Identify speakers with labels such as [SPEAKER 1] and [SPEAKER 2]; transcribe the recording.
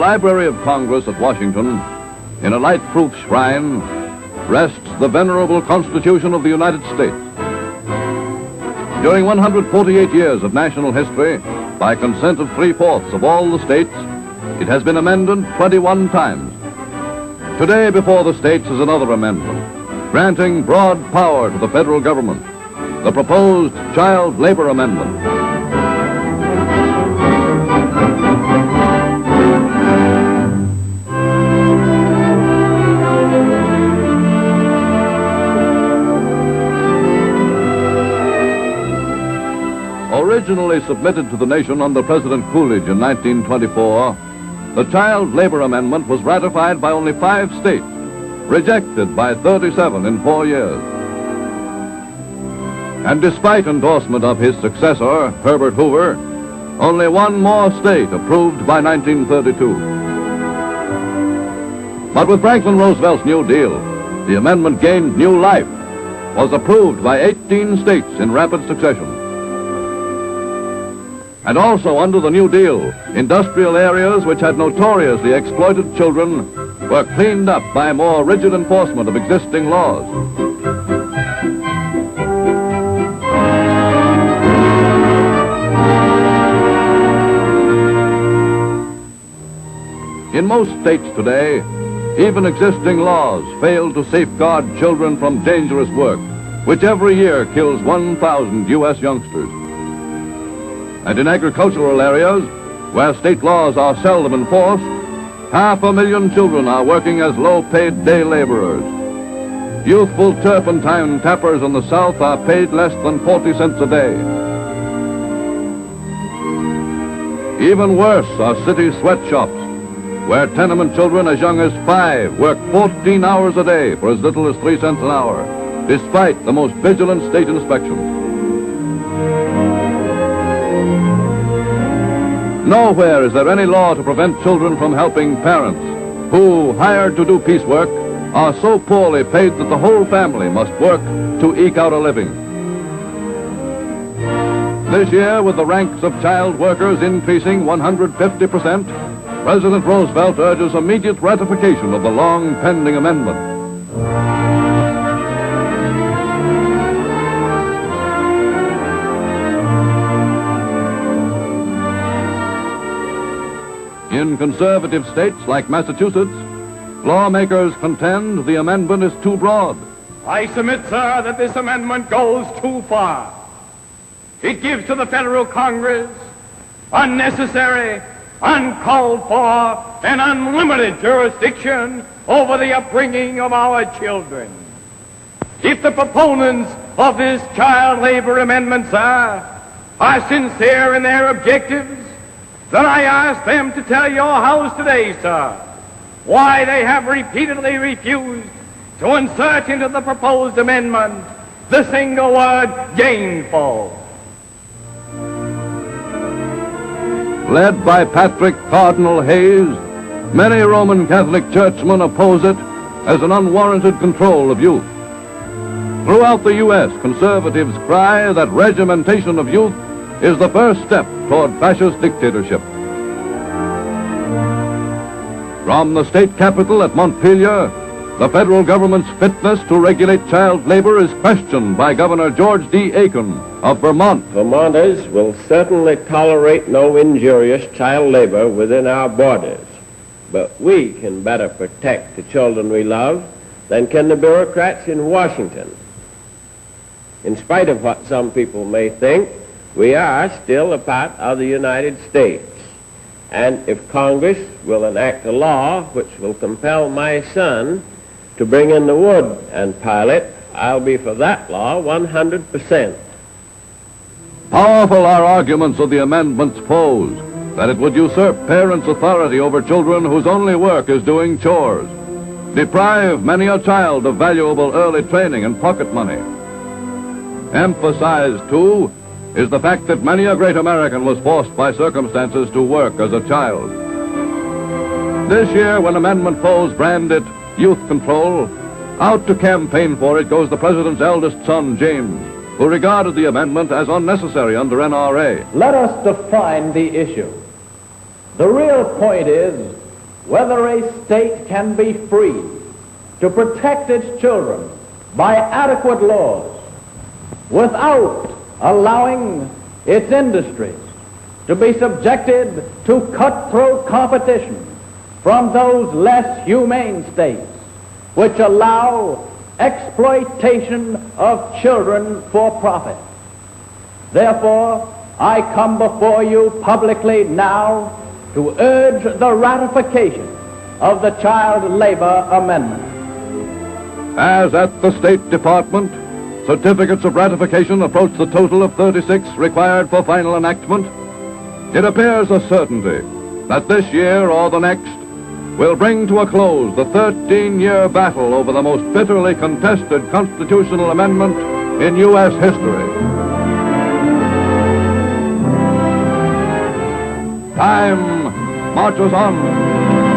[SPEAKER 1] Library of Congress at Washington, in a light-proof shrine, rests the venerable Constitution of the United States. During 148 years of national history, by consent of 3/4 of all the states, it has been amended 21 times. Today before the states is another amendment, granting broad power to the federal government, the proposed Child Labor Amendment. Originally submitted to the nation under President Coolidge in 1924, the Child Labor Amendment was ratified by only 5 states, rejected by 37 in 4 years. And despite endorsement of his successor, Herbert Hoover, only 1 more state approved by 1932. But with Franklin Roosevelt's New Deal, the amendment gained new life, was approved by 18 states in rapid succession. And also under the New Deal, industrial areas which had notoriously exploited children were cleaned up by more rigid enforcement of existing laws. In most states today, even existing laws fail to safeguard children from dangerous work, which every year kills 1,000 U.S. youngsters. And in agricultural areas, where state laws are seldom enforced, 500,000 children are working as low-paid day laborers. Youthful turpentine tappers in the South are paid less than 40 cents a day. Even worse are city sweatshops, where tenement children as young as 5 work 14 hours a day for as little as 3 cents an hour, despite the most vigilant state inspection. Nowhere is there any law to prevent children from helping parents who, hired to do piecework, are so poorly paid that the whole family must work to eke out a living. This year, with the ranks of child workers increasing 150%, President Roosevelt urges immediate ratification of the long-pending amendment. In conservative states like Massachusetts, lawmakers contend the amendment is too broad.
[SPEAKER 2] I submit, sir, that this amendment goes too far. It gives to the federal Congress unnecessary, uncalled for, and unlimited jurisdiction over the upbringing of our children. If the proponents of this child labor amendment, sir, are sincere in their objectives, then I ask them to tell your House today, sir, why they have repeatedly refused to insert into the proposed amendment the single word gainful.
[SPEAKER 1] Led by Patrick Cardinal Hayes, many Roman Catholic churchmen oppose it as an unwarranted control of youth. Throughout the U.S., conservatives cry that regimentation of youth is the first step toward fascist dictatorship. From the state capital at Montpelier, the federal government's fitness to regulate child labor is questioned by Governor George D. Aiken of Vermont.
[SPEAKER 3] Vermonters will certainly tolerate no injurious child labor within our borders, but we can better protect the children we love than can the bureaucrats in Washington. In spite of what some people may think, we are still a part of the United States. And if Congress will enact a law which will compel my son to bring in the wood and pile it, I'll be for that law 100%.
[SPEAKER 1] Powerful are arguments of the amendment's foes, that it would usurp parents' authority over children whose only work is doing chores, deprive many a child of valuable early training and pocket money. Emphasized, too, is the fact that many a great American was forced by circumstances to work as a child. This year, when amendment foes brand it youth control, out to campaign for it goes the president's eldest son, James, who regarded the amendment as unnecessary under NRA.
[SPEAKER 4] Let us define the issue. The real point is whether a state can be free to protect its children by adequate laws without allowing its industries to be subjected to cutthroat competition from those less humane states which allow exploitation of children for profit. Therefore, I come before you publicly now to urge the ratification of the Child Labor Amendment.
[SPEAKER 1] As at the State Department, certificates of ratification approach the total of 36 required for final enactment, it appears a certainty that this year or the next will bring to a close the 13-year battle over the most bitterly contested constitutional amendment in U.S. history. Time marches on.